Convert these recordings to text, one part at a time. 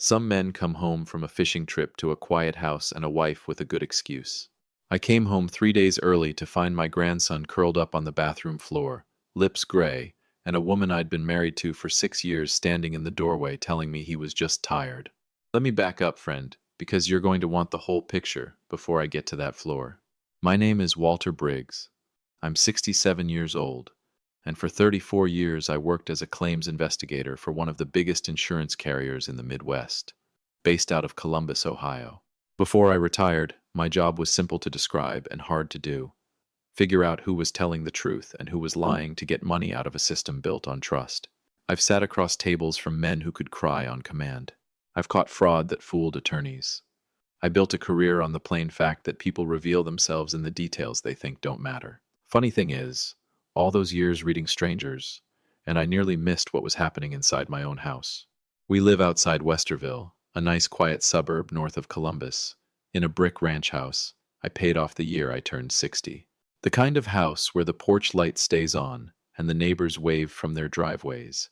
Some men come home from a fishing trip to a quiet house and a wife with a good excuse. I came home 3 days early to find my grandson curled up on the bathroom floor, lips gray, and a woman I'd been married to for 6 years standing in the doorway telling me he was just tired. Let me back up, friend, because you're going to want the whole picture before I get to that floor. My name is Walter Briggs. I'm 67 years old, and for 34 years I worked as a claims investigator for one of the biggest insurance carriers in the Midwest, based out of Columbus, Ohio. Before I retired, my job was simple to describe and hard to do. Figure out who was telling the truth and who was lying to get money out of a system built on trust. I've sat across tables from men who could cry on command. I've caught fraud that fooled attorneys. I built a career on the plain fact that people reveal themselves in the details they think don't matter. Funny thing is, all those years reading strangers, and I nearly missed what was happening inside my own house. We live outside Westerville, a nice quiet suburb north of Columbus, in a brick ranch house I paid off the year I turned 60. The kind of house where the porch light stays on and the neighbors wave from their driveways.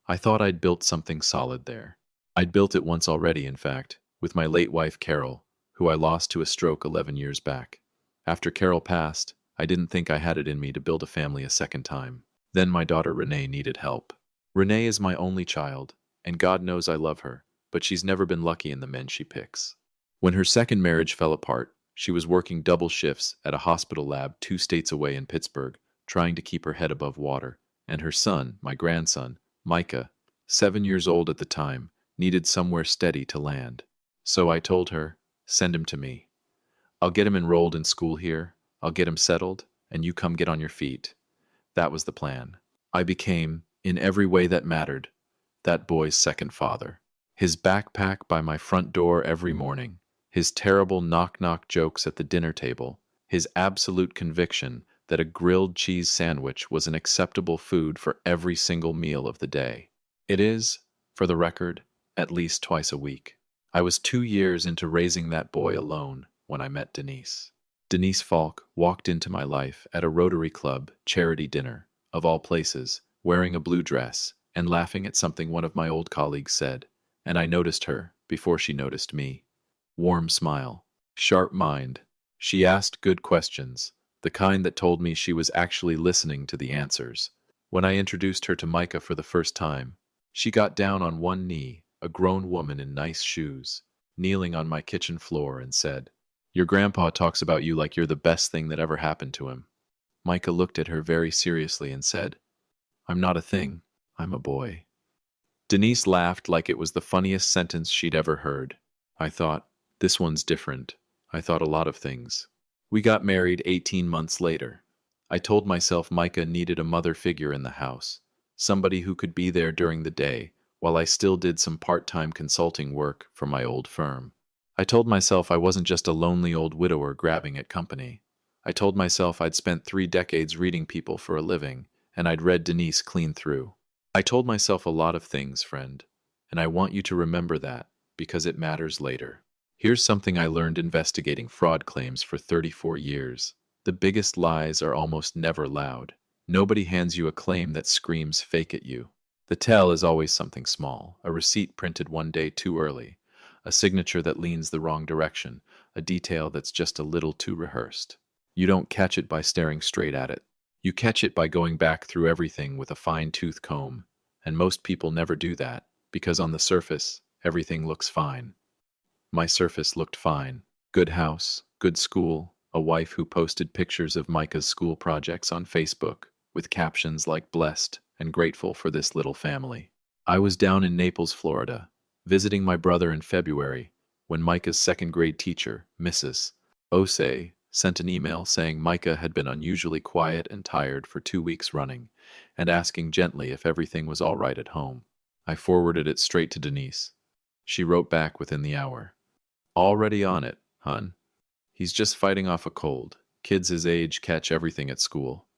I thought I'd built something solid there. I'd built it once already, in fact, with my late wife Carol, who I lost to a stroke 11 years back. After Carol passed, I didn't think I had it in me to build a family a second time. Then my daughter Renee needed help. Renee is my only child, and God knows I love her, but she's never been lucky in the men she picks. When her second marriage fell apart, she was working double shifts at a hospital lab 2 states away in Pittsburgh, trying to keep her head above water, and her son, my grandson, Micah, 7 years old at the time, needed somewhere steady to land. So I told her, send him to me. I'll get him enrolled in school here, I'll get him settled, and you come get on your feet. That was the plan. I became, in every way that mattered, that boy's second father. His backpack by my front door every morning, his terrible knock-knock jokes at the dinner table, his absolute conviction that a grilled cheese sandwich was an acceptable food for every single meal of the day. It is, for the record, at least twice a week. I was 2 years into raising that boy alone when I met Denise. Denise Falk walked into my life at a Rotary Club charity dinner, of all places, wearing a blue dress and laughing at something one of my old colleagues said, and I noticed her before she noticed me. Warm smile, sharp mind. She asked good questions, the kind that told me she was actually listening to the answers. When I introduced her to Micah for the first time, she got down on one knee, a grown woman in nice shoes, kneeling on my kitchen floor and said, "Your grandpa talks about you like you're the best thing that ever happened to him." Micah looked at her very seriously and said, "I'm not a thing, I'm a boy." Denise laughed like it was the funniest sentence she'd ever heard. I thought, this one's different. I thought a lot of things. We got married 18 months later. I told myself Micah needed a mother figure in the house, somebody who could be there during the day, while I still did some part-time consulting work for my old firm. I told myself I wasn't just a lonely old widower grabbing at company. I told myself I'd spent 3 decades reading people for a living, and I'd read Denise clean through. I told myself a lot of things, friend, and I want you to remember that, because it matters later. Here's something I learned investigating fraud claims for 34 years. The biggest lies are almost never loud. Nobody hands you a claim that screams fake at you. The tell is always something small, a receipt printed one day too early, a signature that leans the wrong direction, a detail that's just a little too rehearsed. You don't catch it by staring straight at it. You catch it by going back through everything with a fine-tooth comb, and most people never do that, because on the surface, everything looks fine. My surface looked fine. Good house, good school, a wife who posted pictures of Micah's school projects on Facebook, with captions like blessed and grateful for this little family. I was down in Naples, Florida, visiting my brother in February, when Micah's second-grade teacher, Mrs. Osei, sent an email saying Micah had been unusually quiet and tired for 2 weeks running, and asking gently if everything was all right at home. I forwarded it straight to Denise. She wrote back within the hour. "Already on it, hun. He's just fighting off a cold. Kids his age catch everything at school."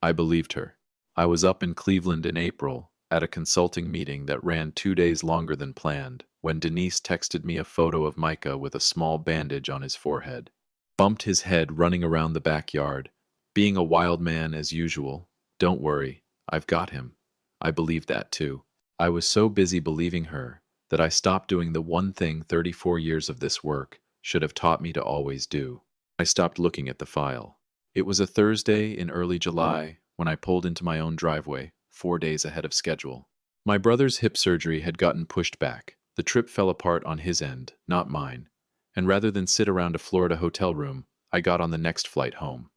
I believed her. I was up in Cleveland in April, at a consulting meeting that ran 2 days longer than planned, when Denise texted me a photo of Micah with a small bandage on his forehead. Bumped his head running around the backyard, being a wild man as usual. Don't worry, I've got him. I believed that too. I was so busy believing her that I stopped doing the one thing 34 years of this work should have taught me to always do. I stopped looking at the file. It was a Thursday in early July when I pulled into my own driveway, 4 days ahead of schedule. My brother's hip surgery had gotten pushed back. The trip fell apart on his end, not mine. And rather than sit around a Florida hotel room, I got on the next flight home.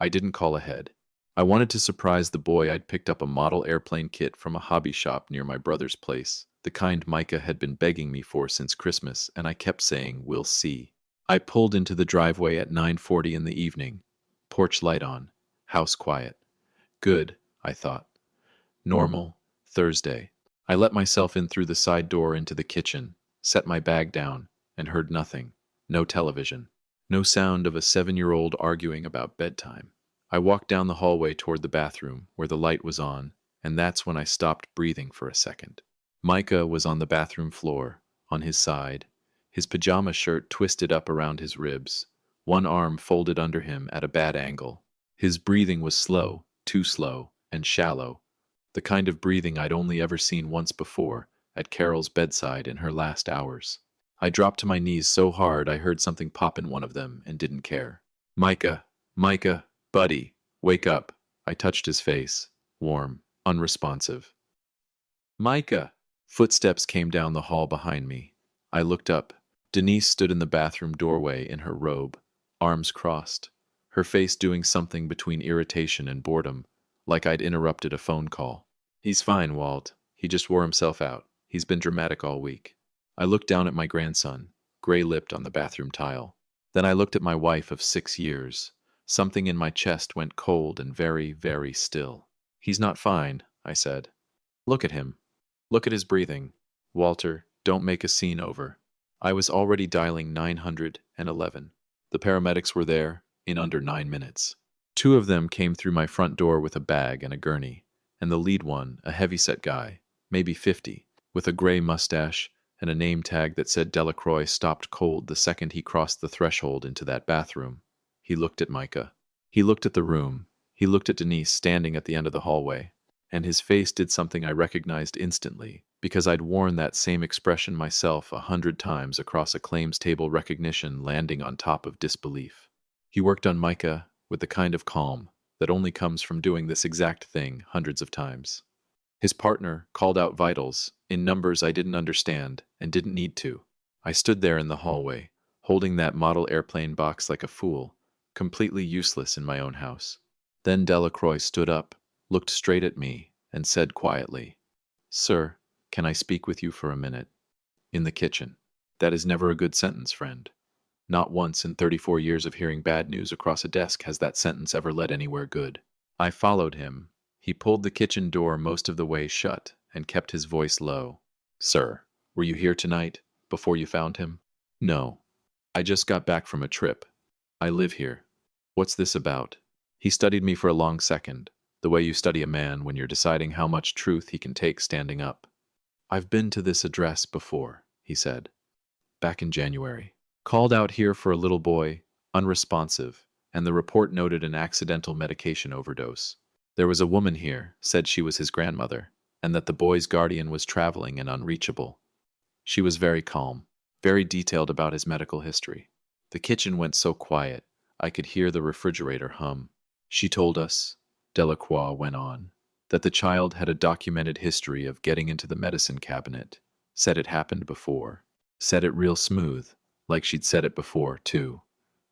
I didn't call ahead. I wanted to surprise the boy. I'd picked up a model airplane kit from a hobby shop near my brother's place, the kind Micah had been begging me for since Christmas, and I kept saying, "We'll see." I pulled into the driveway at 9:40 in the evening. Porch light on. House quiet. Good, I thought. Normal. Thursday. I let myself in through the side door into the kitchen, set my bag down, and heard nothing. No television. No sound of a 7-year-old arguing about bedtime. I walked down the hallway toward the bathroom, where the light was on, and that's when I stopped breathing for a second. Micah was on the bathroom floor, on his side, his pajama shirt twisted up around his ribs, one arm folded under him at a bad angle. His breathing was slow, too slow, and shallow, the kind of breathing I'd only ever seen once before, at Carol's bedside in her last hours. I dropped to my knees so hard I heard something pop in one of them and didn't care. "Micah, Micah, buddy, wake up." I touched his face, warm, unresponsive. "Micah!" Footsteps came down the hall behind me. I looked up. Denise stood in the bathroom doorway in her robe, arms crossed, her face doing something between irritation and boredom, like I'd interrupted a phone call. "He's fine, Walt. He just wore himself out. He's been dramatic all week." I looked down at my grandson, gray-lipped on the bathroom tile. Then I looked at my wife of 6 years. Something in my chest went cold and very, very still. "He's not fine," I said. "Look at him. Look at his breathing. Walter, don't make a scene over." I was already dialing 911. The paramedics were there in under 9 minutes. 2 of them came through my front door with a bag and a gurney, and the lead one, a heavyset guy, maybe 50, with a gray mustache and a name tag that said Delacroix, stopped cold the second he crossed the threshold into that bathroom. He looked at Micah. He looked at the room. He looked at Denise standing at the end of the hallway. And his face did something I recognized instantly, because I'd worn that same expression myself 100 times across a claims table recognition landing on top of disbelief. He worked on Micah with the kind of calm that only comes from doing this exact thing hundreds of times. His partner called out vitals in numbers I didn't understand and didn't need to. I stood there in the hallway, holding that model airplane box like a fool, completely useless in my own house. Then Delacroix stood up, looked straight at me, and said quietly, "Sir, can I speak with you for a minute?" In the kitchen. That is never a good sentence, friend. Not once in 34 years of hearing bad news across a desk has that sentence ever led anywhere good. I followed him. He pulled the kitchen door most of the way shut and kept his voice low. "Sir, were you here tonight, before you found him?" "No. I just got back from a trip. I live here." "What's this about?" He studied me for a long second, the way you study a man when you're deciding how much truth he can take standing up. "I've been to this address before," he said. "Back in January. Called out here for a little boy, unresponsive, and the report noted an accidental medication overdose. There was a woman here, said she was his grandmother, and that the boy's guardian was traveling and unreachable. She was very calm, very detailed about his medical history. The kitchen went so quiet, I could hear the refrigerator hum. She told us," Delacroix went on, "that the child had a documented history of getting into the medicine cabinet. Said it happened before. Said it real smooth, like she'd said it before, too.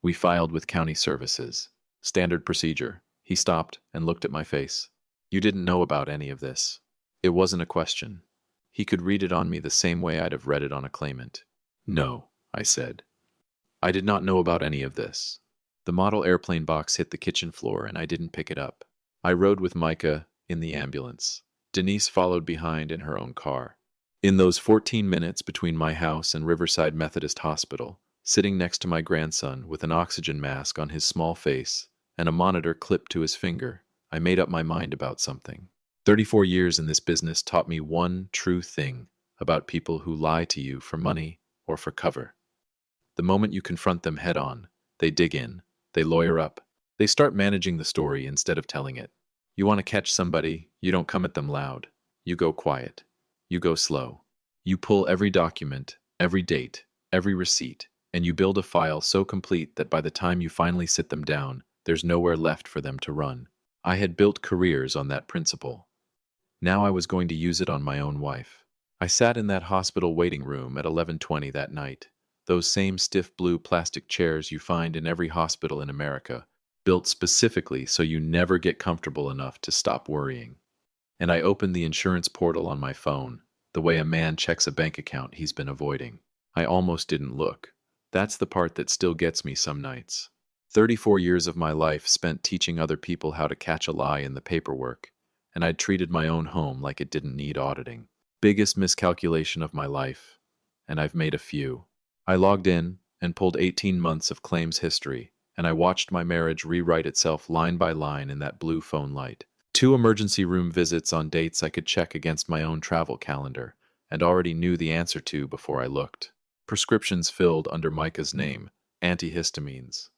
We filed with county services. Standard procedure." He stopped and looked at my face. "You didn't know about any of this." It wasn't a question. He could read it on me the same way I'd have read it on a claimant. "No," I said. "I did not know about any of this." The model airplane box hit the kitchen floor and I didn't pick it up. I rode with Micah in the ambulance. Denise followed behind in her own car. In those 14 minutes between my house and Riverside Methodist Hospital, sitting next to my grandson with an oxygen mask on his small face and a monitor clipped to his finger, I made up my mind about something. 34 years in this business taught me one true thing about people who lie to you for money or for cover. The moment you confront them head on, they dig in, they lawyer up, they start managing the story instead of telling it. You want to catch somebody, you don't come at them loud. You go quiet. You go slow. You pull every document, every date, every receipt, and you build a file so complete that by the time you finally sit them down, there's nowhere left for them to run. I had built careers on that principle. Now I was going to use it on my own wife. I sat in that hospital waiting room at 11:20 that night. Those same stiff blue plastic chairs you find in every hospital in America, built specifically so you never get comfortable enough to stop worrying. And I opened the insurance portal on my phone, the way a man checks a bank account he's been avoiding. I almost didn't look. That's the part that still gets me some nights. 34 years of my life spent teaching other people how to catch a lie in the paperwork, and I'd treated my own home like it didn't need auditing. Biggest miscalculation of my life, and I've made a few. I logged in and pulled 18 months of claims history, and I watched my marriage rewrite itself line by line in that blue phone light. 2 emergency room visits on dates I could check against my own travel calendar, and already knew the answer to before I looked. Prescriptions filled under Micah's name, antihistamines.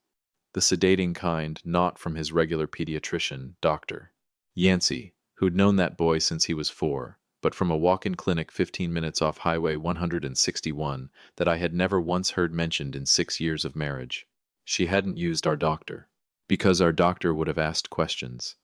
The sedating kind not from his regular pediatrician, Dr. Yancey, who'd known that boy since he was 4, but from a walk-in clinic 15 minutes off Highway 161 that I had never once heard mentioned in 6 years of marriage. She hadn't used our doctor, because our doctor would have asked questions.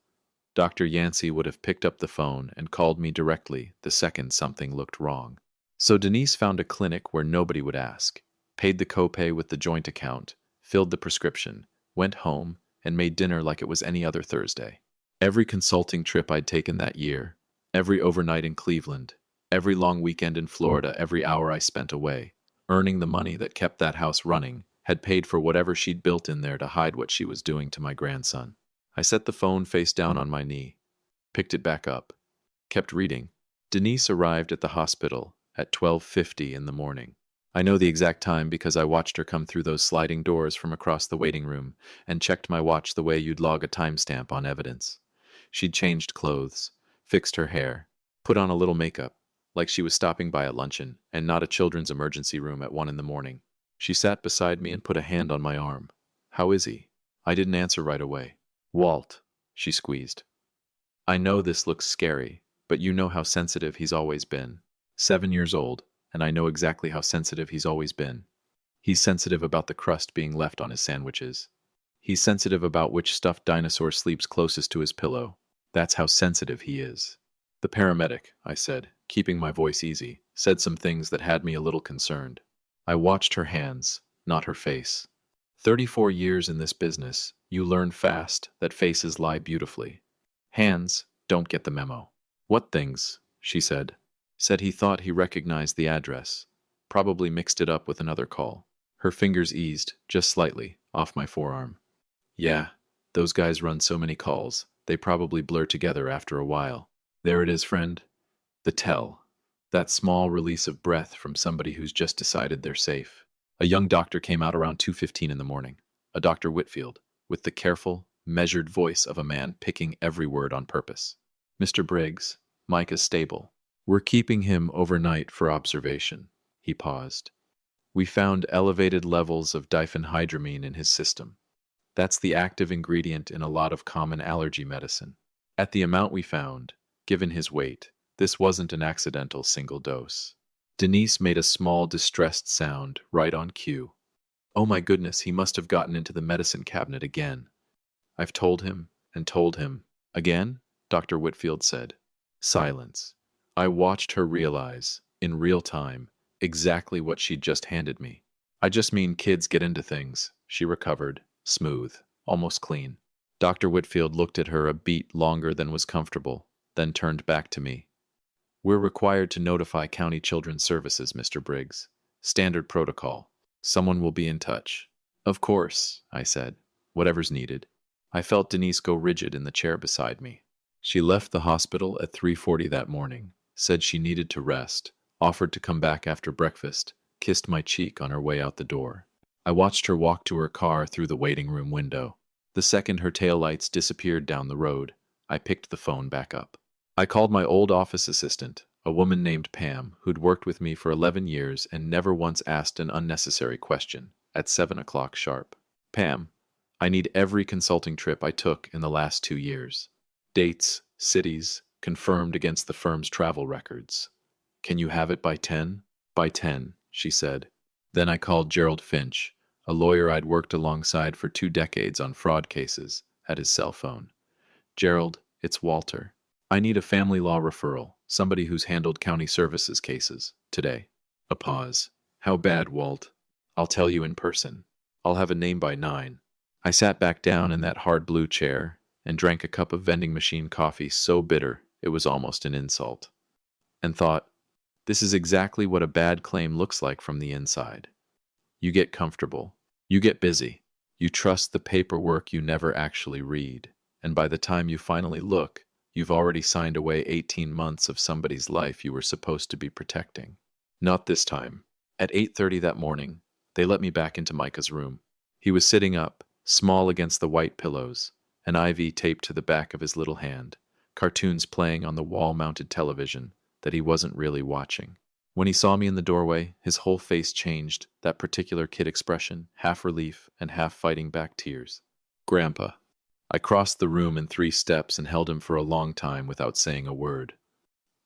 Dr. Yancey would have picked up the phone and called me directly the second something looked wrong. So Denise found a clinic where nobody would ask, paid the copay with the joint account, filled the prescription, went home, and made dinner like it was any other Thursday. Every consulting trip I'd taken that year, every overnight in Cleveland, every long weekend in Florida, every hour I spent away, earning the money that kept that house running, had paid for whatever she'd built in there to hide what she was doing to my grandson. I set the phone face down on my knee, picked it back up, kept reading. Denise arrived at the hospital at 12:50 in the morning. I know the exact time because I watched her come through those sliding doors from across the waiting room and checked my watch the way you'd log a timestamp on evidence. She'd changed clothes, fixed her hair, put on a little makeup, like she was stopping by a luncheon and not a children's emergency room at 1 in the morning. She sat beside me and put a hand on my arm. "How is he?" I didn't answer right away. "Walt," she squeezed. "I know this looks scary, but you know how sensitive he's always been. 7 years old, and I know exactly how sensitive he's always been. He's sensitive about the crust being left on his sandwiches. He's sensitive about which stuffed dinosaur sleeps closest to his pillow. That's how sensitive he is." The paramedic, I said, keeping my voice easy, said some things that had me a little concerned. I watched her hands, not her face. 34 years in this business, you learn fast that faces lie beautifully. Hands don't get the memo. "What things?" she said. Said he thought he recognized the address. Probably mixed it up with another call. Her fingers eased, just slightly, off my forearm. "Yeah, those guys run so many calls, they probably blur together after a while. There it is, friend. The tell. That small release of breath from somebody who's just decided they're safe." A young doctor came out around 2:15 in the morning. A Dr. Whitfield, with the careful, measured voice of a man picking every word on purpose. "Mr. Briggs, Mike is stable. We're keeping him overnight for observation." He paused. "We found elevated levels of diphenhydramine in his system. That's the active ingredient in a lot of common allergy medicine. At the amount we found, given his weight, this wasn't an accidental single dose." Denise made a small, distressed sound right on cue. "Oh my goodness, he must have gotten into the medicine cabinet again." "I've told him and told him." "Again?" Dr. Whitfield said. Silence. I watched her realize, in real time, exactly what she'd just handed me. "I just mean kids get into things," she recovered, smooth, almost clean. Dr. Whitfield looked at her a beat longer than was comfortable, then turned back to me. "We're required to notify County Children's Services, Mr. Briggs. Standard protocol. Someone will be in touch." "Of course," I said. "Whatever's needed." I felt Denise go rigid in the chair beside me. She left the hospital at 3:40 that morning, said she needed to rest, offered to come back after breakfast, kissed my cheek on her way out the door. I watched her walk to her car through the waiting room window. The second her taillights disappeared down the road, I picked the phone back up. I called my old office assistant, a woman named Pam, who'd worked with me for 11 years and never once asked an unnecessary question, at 7 o'clock sharp. "Pam, I need every consulting trip I took in the last 2 years. Dates, cities, confirmed against the firm's travel records." Can you have it by 10? By 10, she said. Then I called Gerald Finch, a lawyer I'd worked alongside for 2 decades on fraud cases, at his cell phone. Gerald, it's Walter. I need a family law referral, somebody who's handled county services cases, today. A pause. How bad, Walt? I'll tell you in person. I'll have a name by 9. I sat back down in that hard blue chair and drank a cup of vending machine coffee so bitter it was almost an insult. And thought, this is exactly what a bad claim looks like from the inside. You get comfortable. You get busy. You trust the paperwork you never actually read. And by the time you finally look, you've already signed away 18 months of somebody's life you were supposed to be protecting. Not this time. At 8:30 that morning, they let me back into Micah's room. He was sitting up, small against the white pillows, an IV taped to the back of his little hand, cartoons playing on the wall-mounted television that he wasn't really watching. When he saw me in the doorway, his whole face changed, that particular kid expression, half relief and half fighting back tears. Grandpa. I crossed the room in 3 steps and held him for a long time without saying a word.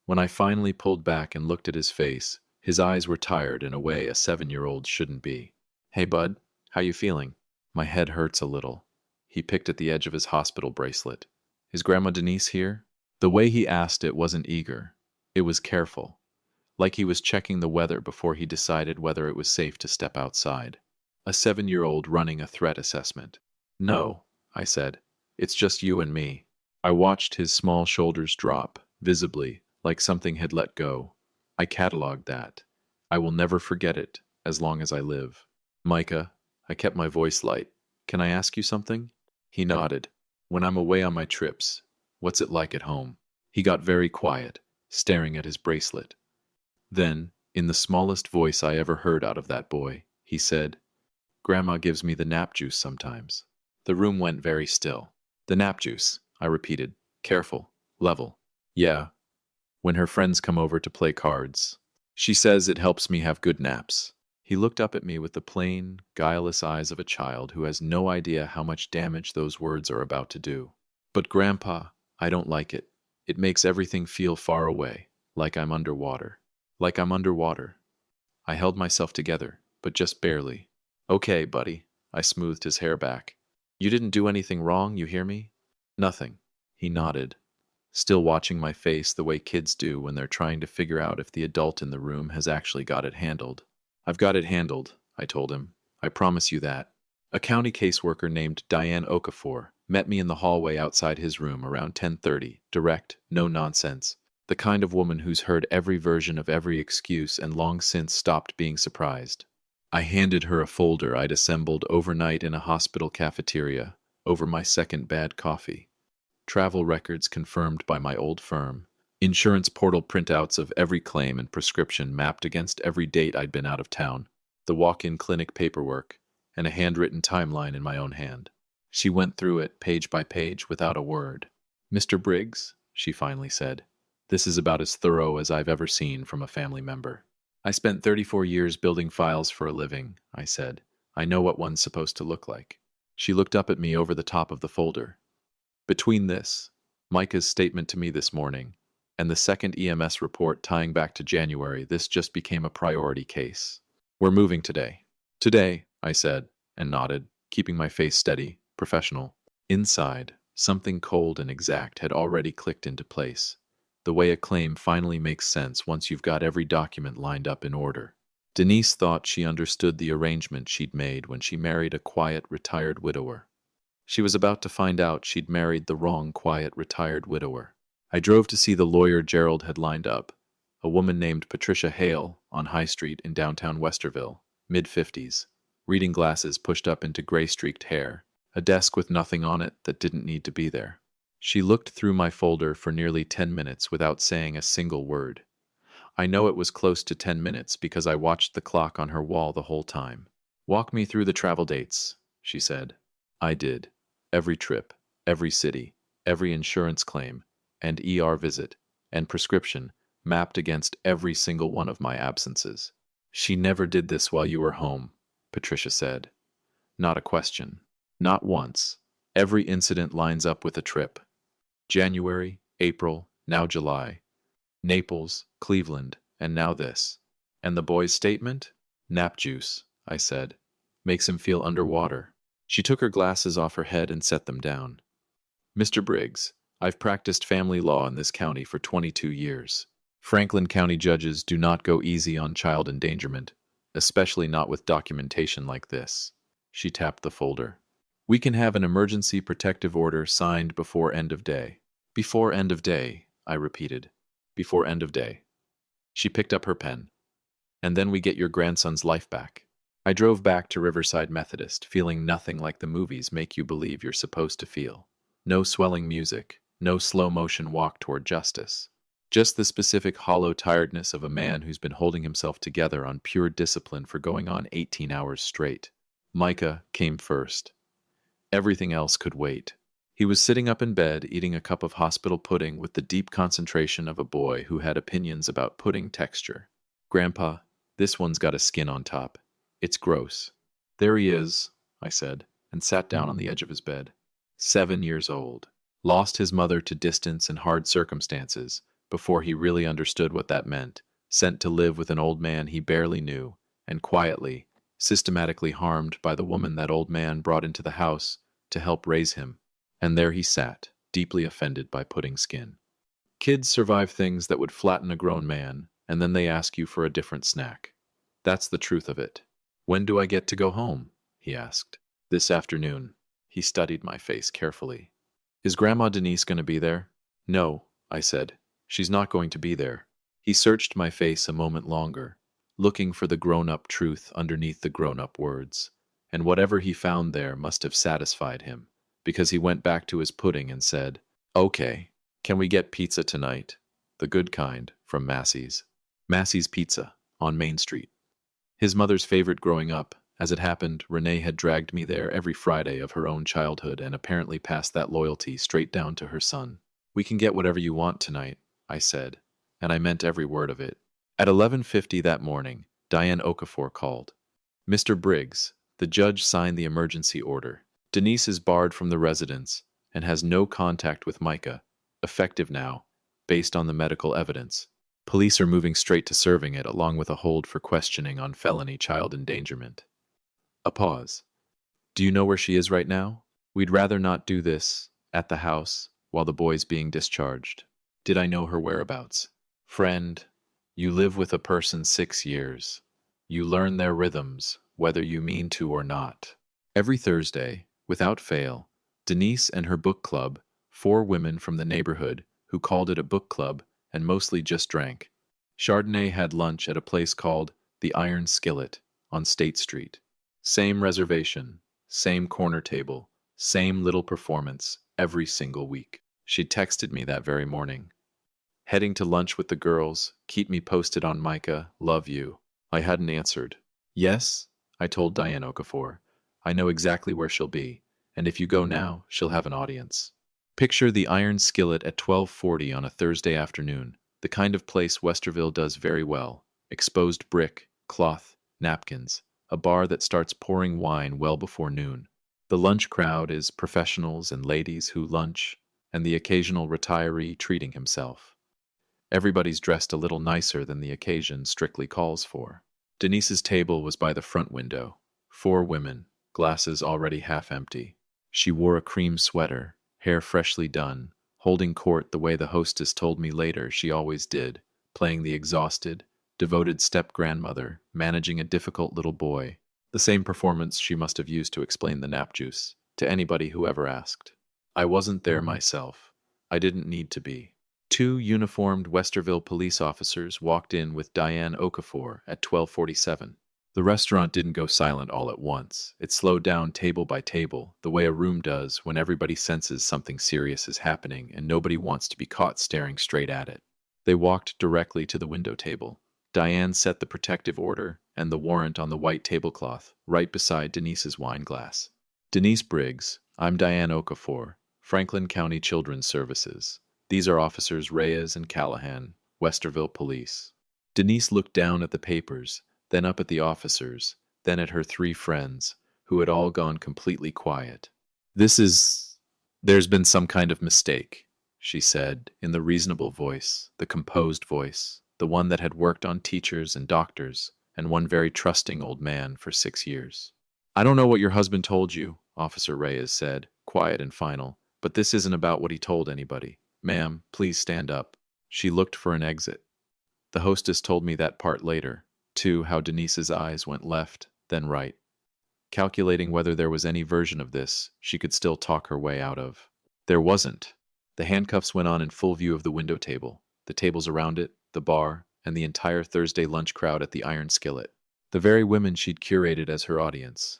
When I finally pulled back and looked at his face, his eyes were tired in a way a 7-year-old shouldn't be. Hey, bud, how you feeling? My head hurts a little. He picked at the edge of his hospital bracelet. Is Grandma Denise here? The way he asked it wasn't eager. It was careful, like he was checking the weather before he decided whether it was safe to step outside. A 7-year-old running a threat assessment. No, I said. It's just you and me. I watched his small shoulders drop, visibly, like something had let go. I cataloged that. I will never forget it, as long as I live. Micah, I kept my voice light. Can I ask you something? He nodded. When I'm away on my trips, what's it like at home? He got very quiet, staring at his bracelet. Then, in the smallest voice I ever heard out of that boy, he said, Grandma gives me the nap juice sometimes. The room went very still. The nap juice, I repeated, careful, level. Yeah. When her friends come over to play cards. She says it helps me have good naps. He looked up at me with the plain, guileless eyes of a child who has no idea how much damage those words are about to do. But Grandpa, I don't like it. It makes everything feel far away, like I'm underwater. Like I'm underwater. I held myself together, but just barely. Okay, buddy. I smoothed his hair back. You didn't do anything wrong, you hear me? Nothing. He nodded, still watching my face the way kids do when they're trying to figure out if the adult in the room has actually got it handled. I've got it handled, I told him. I promise you that. A county caseworker named Diane Okafor met me in the hallway outside his room around 10:30, direct, no nonsense. The kind of woman who's heard every version of every excuse and long since stopped being surprised. I handed her a folder I'd assembled overnight in a hospital cafeteria over my second bad coffee. Travel records confirmed by my old firm. Insurance portal printouts of every claim and prescription mapped against every date I'd been out of town. The walk-in clinic paperwork, and a handwritten timeline in my own hand. She went through it page by page without a word. Mr. Briggs, she finally said, this is about as thorough as I've ever seen from a family member. I spent 34 years building files for a living, I said. I know what one's supposed to look like. She looked up at me over the top of the folder. Between this, Micah's statement to me this morning, and the second EMS report tying back to January, this just became a priority case. We're moving today. Today, I said, and nodded, keeping my face steady, professional. Inside, something cold and exact had already clicked into place. The way a claim finally makes sense once you've got every document lined up in order. Denise thought she understood the arrangement she'd made when she married a quiet, retired widower. She was about to find out she'd married the wrong quiet, retired widower. I drove to see the lawyer Gerald had lined up, a woman named Patricia Hale, on High Street in downtown Westerville, mid-50s, reading glasses pushed up into gray-streaked hair, a desk with nothing on it that didn't need to be there. She looked through my folder for nearly 10 minutes without saying a single word. I know it was close to 10 minutes because I watched the clock on her wall the whole time. Walk me through the travel dates, she said. I did. Every trip, every city, every insurance claim, and ER visit, and prescription, mapped against every single one of my absences. She never did this while you were home, Patricia said. Not a question. Not once. Every incident lines up with a trip. January, April, now July. Naples, Cleveland, And now this. And the boy's statement? Nap juice, I said. Makes him feel underwater. She took her glasses off her head and set them down. Mr. Briggs, I've practiced family law in this county for 22 years. Franklin County judges do not go easy on child endangerment, especially not with documentation like this. She tapped the folder. We can have an emergency protective order signed before end of day. Before end of day, I repeated. Before end of day. She picked up her pen. And then we get your grandson's life back. I drove back to Riverside Methodist, feeling nothing like the movies make you believe you're supposed to feel. No swelling music, no slow-motion walk toward justice. Just the specific hollow tiredness of a man who's been holding himself together on pure discipline for going on 18 hours straight. Micah came first. Everything else could wait. He was sitting up in bed, eating a cup of hospital pudding with the deep concentration of a boy who had opinions about pudding texture. Grandpa, this one's got a skin on top. It's gross. There he is, I said, and sat down on the edge of his bed. 7 years old. Lost his mother to distance and hard circumstances before he really understood what that meant. Sent to live with an old man he barely knew, and quietly, systematically harmed by the woman that old man brought into the house to help raise him. And there he sat, deeply offended by pudding skin. Kids survive things that would flatten a grown man, and then they ask you for a different snack. That's the truth of it. When do I get to go home? He asked. This afternoon. He studied my face carefully. Is Grandma Denise going to be there? No, I said. She's not going to be there. He searched my face a moment longer, looking for the grown-up truth underneath the grown-up words. And whatever he found there must have satisfied him, because he went back to his pudding and said, Okay, can we get pizza tonight? The good kind, from Massey's. Massey's Pizza, on Main Street. His mother's favorite growing up. As it happened, Renee had dragged me there every Friday of her own childhood and apparently passed that loyalty straight down to her son. We can get whatever you want tonight, I said, and I meant every word of it. At 11:50 that morning, Diane Okafor called. Mr. Briggs, the judge signed the emergency order. Denise is barred from the residence and has no contact with Micah, effective now, based on the medical evidence. Police are moving straight to serving it along with a hold for questioning on felony child endangerment. A pause. Do you know where she is right now? We'd rather not do this, at the house, while the boy's being discharged. Did I know her whereabouts? Friend, you live with a person 6 years. You learn their rhythms, whether you mean to or not. Every Thursday, without fail, Denise and her book club, 4 women from the neighborhood who called it a book club and mostly just drank, Chardonnay, had lunch at a place called the Iron Skillet on State Street. Same reservation, same corner table, same little performance every single week. She'd texted me that very morning. Heading to lunch with the girls, keep me posted on Micah, love you. I hadn't answered. Yes, I told Diane Okafor. I know exactly where she'll be, and if you go now, she'll have an audience. Picture the Iron Skillet at 12:40 on a Thursday afternoon, the kind of place Westerville does very well. Exposed brick, cloth, napkins. A bar that starts pouring wine well before noon. The lunch crowd is professionals and ladies who lunch, and the occasional retiree treating himself. Everybody's dressed a little nicer than the occasion strictly calls for. Denise's table was by the front window. 4 women, glasses already half empty. She wore a cream sweater, hair freshly done, holding court the way the hostess told me later she always did, playing the exhausted, devoted step-grandmother, managing a difficult little boy, the same performance she must have used to explain the nap juice, to anybody who ever asked. I wasn't there myself. I didn't need to be. 2 uniformed Westerville police officers walked in with Diane Okafor at 12:47. The restaurant didn't go silent all at once. It slowed down table by table, the way a room does when everybody senses something serious is happening and nobody wants to be caught staring straight at it. They walked directly to the window table. Diane set the protective order and the warrant on the white tablecloth, right beside Denise's wine glass. Denise Briggs, I'm Diane Okafor, Franklin County Children's Services. These are Officers Reyes and Callahan, Westerville Police. Denise looked down at the papers, then up at the officers, then at her 3 friends, who had all gone completely quiet. There's been some kind of mistake, she said, in the reasonable voice, the composed voice. the one that had worked on teachers and doctors, and one very trusting old man for 6 years. I don't know what your husband told you, Officer Reyes said, quiet and final, but this isn't about what he told anybody. Ma'am, please stand up. She looked for an exit. The hostess told me that part later, too, how Denise's eyes went left, then right, calculating whether there was any version of this she could still talk her way out of. There wasn't. The handcuffs went on in full view of the window table, the tables around it, the bar, and the entire Thursday lunch crowd at the Iron Skillet. The very women she'd curated as her audience.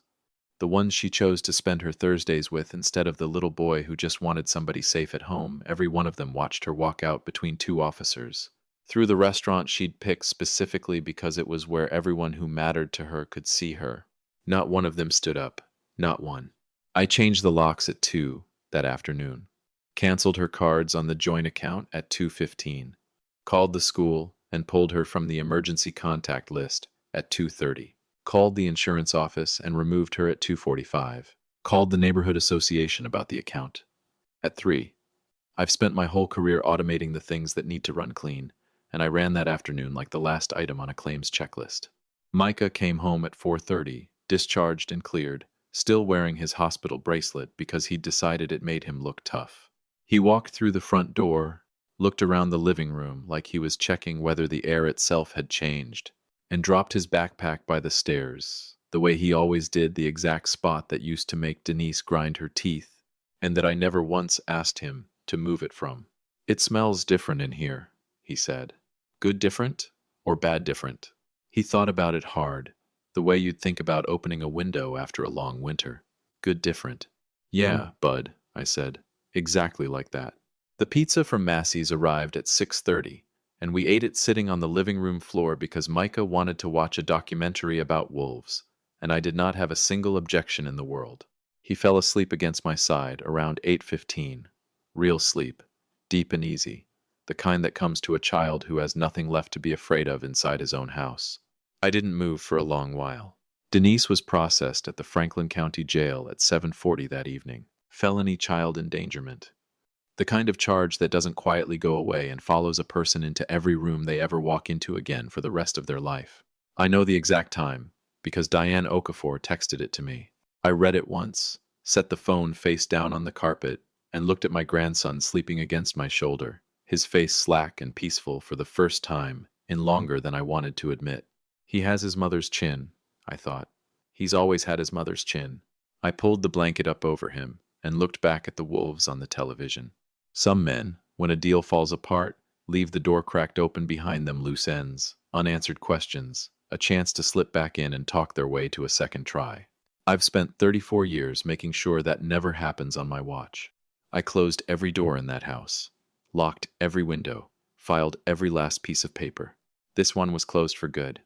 The ones she chose to spend her Thursdays with instead of the little boy who just wanted somebody safe at home. Every one of them watched her walk out between two officers. Through the restaurant she'd picked specifically because it was where everyone who mattered to her could see her. Not one of them stood up. Not one. I changed the locks at 2 that afternoon. Canceled her cards on the joint account at 2:15. Called the school and pulled her from the emergency contact list at 2:30. Called the insurance office and removed her at 2:45. Called the neighborhood association about the account at 3. I've spent my whole career automating the things that need to run clean, and I ran that afternoon like the last item on a claims checklist. Micah came home at 4:30, discharged and cleared, still wearing his hospital bracelet because he'd decided it made him look tough. He walked through the front door, looked around the living room like he was checking whether the air itself had changed, and dropped his backpack by the stairs, the way he always did, the exact spot that used to make Denise grind her teeth, and that I never once asked him to move it from. It smells different in here, he said. Good different or bad different? He thought about it hard, the way you'd think about opening a window after a long winter. Good different. Yeah, bud, I said. Exactly like that. The pizza from Massey's arrived at 6:30, and we ate it sitting on the living room floor because Micah wanted to watch a documentary about wolves, and I did not have a single objection in the world. He fell asleep against my side around 8:15. Real sleep, deep and easy, the kind that comes to a child who has nothing left to be afraid of inside his own house. I didn't move for a long while. Denise was processed at the Franklin County Jail at 7:40 that evening. Felony child endangerment. The kind of charge that doesn't quietly go away and follows a person into every room they ever walk into again for the rest of their life. I know the exact time, because Diane Okafor texted it to me. I read it once, set the phone face down on the carpet, and looked at my grandson sleeping against my shoulder, his face slack and peaceful for the first time in longer than I wanted to admit. He has his mother's chin, I thought. He's always had his mother's chin. I pulled the blanket up over him and looked back at the wolves on the television. Some men, when a deal falls apart, leave the door cracked open behind them, loose ends, unanswered questions, a chance to slip back in and talk their way to a second try. I've spent 34 years making sure that never happens on my watch. I closed every door in that house, locked every window, filed every last piece of paper. This one was closed for good.